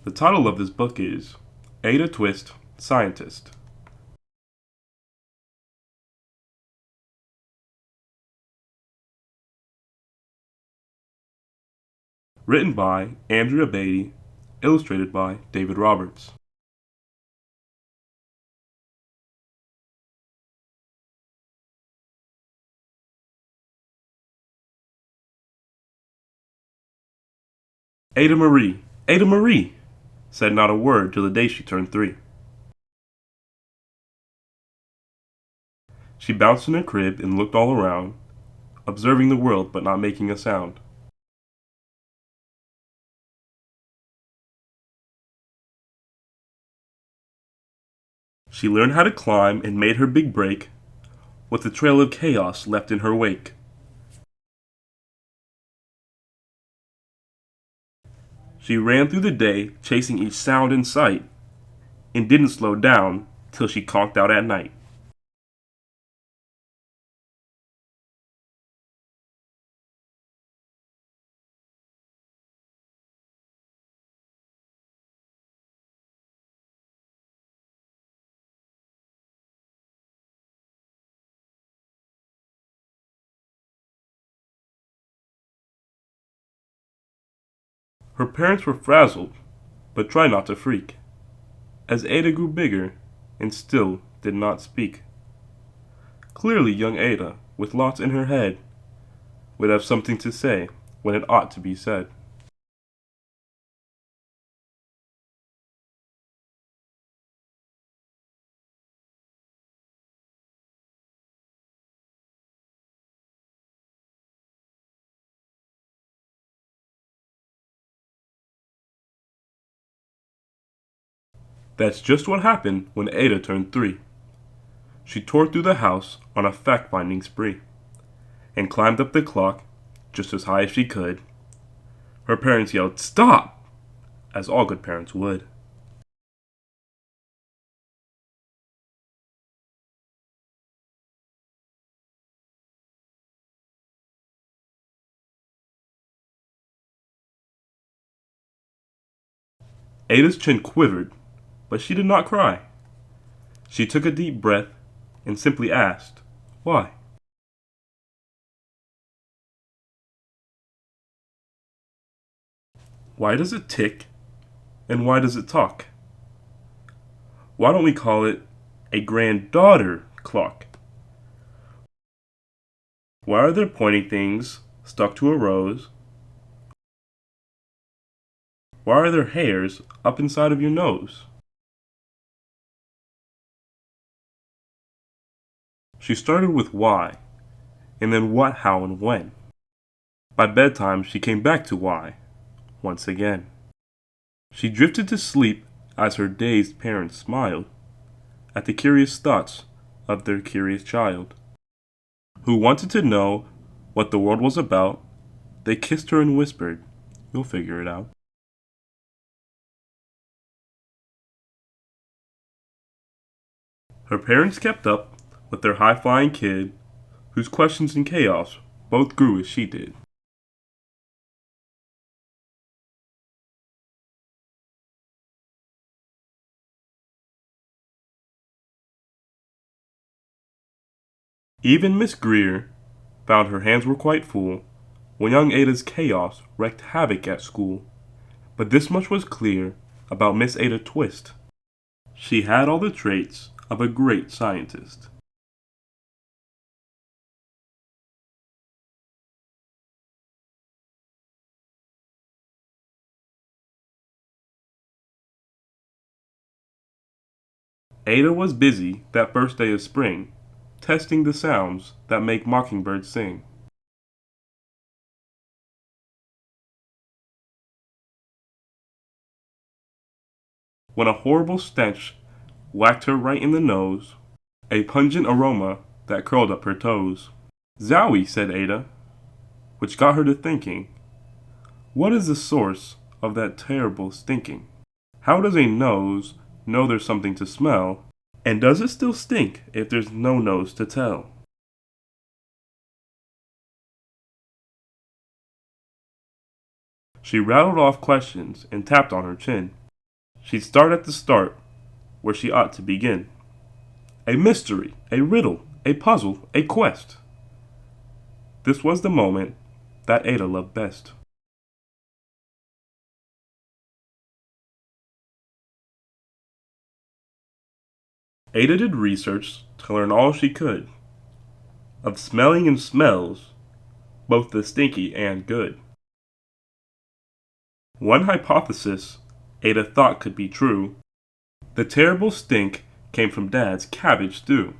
The title of this book is Ada Twist, Scientist. Written by Andrea Beaty, illustrated by David Roberts. Ada Marie, Ada Marie, said not a word till the day she turned 3. She bounced in her crib and looked all around, observing the world but not making a sound. She learned how to climb and made her big break, with a trail of chaos left in her wake. She ran through the day, chasing each sound in sight, and didn't slow down till she conked out at night. Her parents were frazzled, but tried not to freak, as Ada grew bigger and still did not speak. Clearly young Ada, with lots in her head, would have something to say when it ought to be said. That's just what happened when Ada turned 3. She tore through the house on a fact-finding spree, and climbed up the clock just as high as she could. Her parents yelled, "Stop!" as all good parents would. Ada's chin quivered, but she did not cry. She took a deep breath and simply asked, "Why?" Why does it tick, and why does it talk? Why don't we call it a granddaughter clock? Why are there pointy things stuck to a rose? Why are there hairs up inside of your nose? She started with why, and then what, how, and when. By bedtime, she came back to why, once again. She drifted to sleep as her dazed parents smiled at the curious thoughts of their curious child, who wanted to know what the world was about. They kissed her and whispered, "You'll figure it out." Her parents kept up with their high-flying kid, whose questions and chaos both grew as she did. Even Miss Greer found her hands were quite full when young Ada's chaos wreaked havoc at school. But this much was clear about Miss Ada Twist. She had all the traits of a great scientist. Ada was busy that first day of spring, testing the sounds that make mockingbirds sing. When a horrible stench whacked her right in the nose, a pungent aroma that curled up her toes. "Zowie," said Ada, which got her to thinking, what is the source of that terrible stinking? How does a nose know there's something to smell? And does it still stink if there's no nose to tell? She rattled off questions and tapped on her chin. She'd start at the start, where she ought to begin. A mystery, a riddle, a puzzle, a quest. This was the moment that Ada loved best. Ada did research to learn all she could of smelling and smells, both the stinky and good. One hypothesis Ada thought could be true: the terrible stink came from Dad's cabbage stew.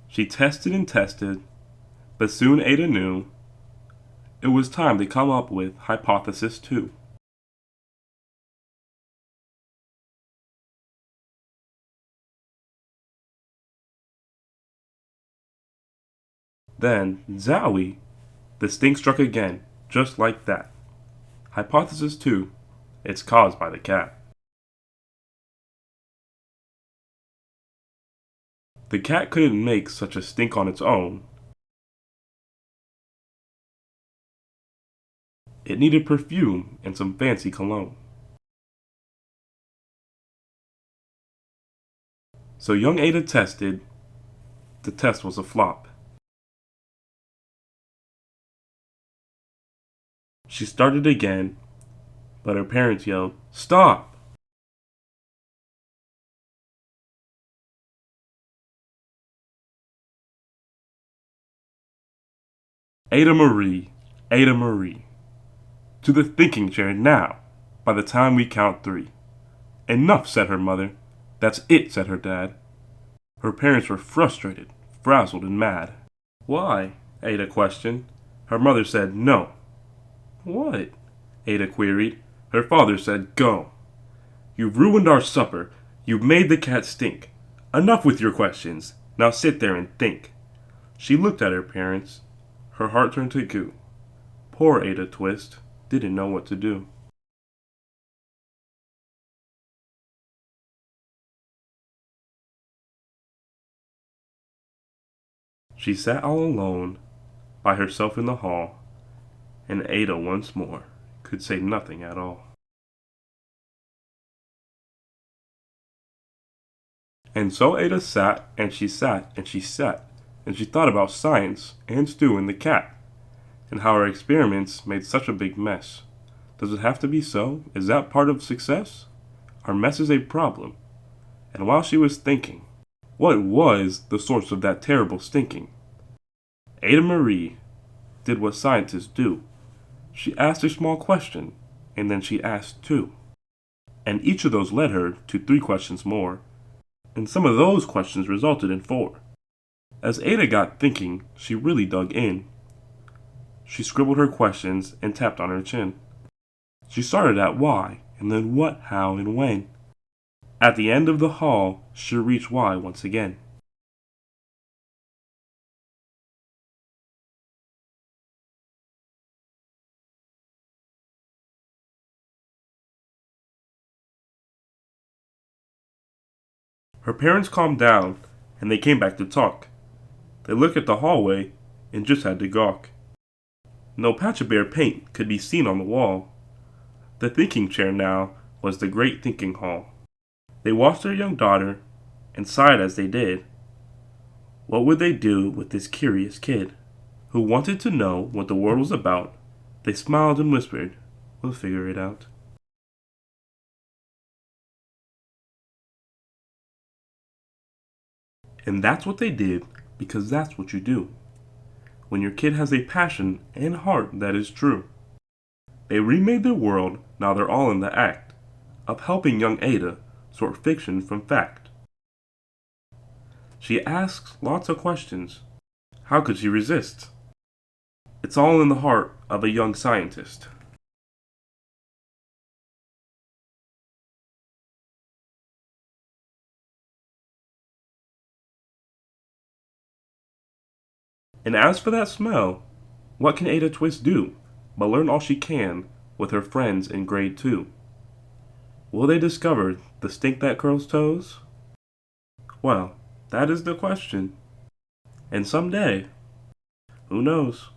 She tested and tested, but soon Ada knew it was time to come up with hypothesis 2. Then, zowie, the stink struck again, just like that. Hypothesis 2, it's caused by the cat. The cat couldn't make such a stink on its own. It needed perfume and some fancy cologne. So young Ada tested. The test was a flop. She started again, but her parents yelled, "Stop!" Ada Marie, Ada Marie. To the thinking chair now, by the time we count 3. Enough, said her mother. That's it, said her dad. Her parents were frustrated, frazzled, and mad. Why? Ada questioned. Her mother said no. What? Ada queried. Her father said go. You've ruined our supper. You've made the cat stink. Enough with your questions. Now sit there and think. She looked at her parents. Her heart turned to goo. Poor Ada Twist didn't know what to do. She sat all alone by herself in the hall, and Ada once more could say nothing at all. And so Ada sat, and she sat, and she sat, and she thought about science and Stu and the cat, and how our experiments made such a big mess. Does it have to be so? Is that part of success? Our mess is a problem. And while she was thinking, what was the source of that terrible stinking? Ada Marie did what scientists do. She asked a small question, and then she asked 2. And each of those led her to 3 questions more, and some of those questions resulted in 4. As Ada got thinking, she really dug in. She scribbled her questions and tapped on her chin. She started at why, and then what, how, and when. At the end of the hall, she reached why once again. Her parents calmed down, and they came back to talk. They looked at the hallway and just had to gawk. No patch of bare paint could be seen on the wall. The thinking chair now was the great thinking hall. They watched their young daughter and sighed as they did. What would they do with this curious kid who wanted to know what the world was about? They smiled and whispered, "We'll figure it out." And that's what they did, because that's what you do when your kid has a passion and heart that is true. They remade their world, now they're all in the act of helping young Ada sort fiction from fact. She asks lots of questions. How could she resist? It's all in the heart of a young scientist. And as for that smell, what can Ada Twist do but learn all she can with her friends in grade 2? Will they discover the stink that curls toes? Well, that is the question. And someday, who knows?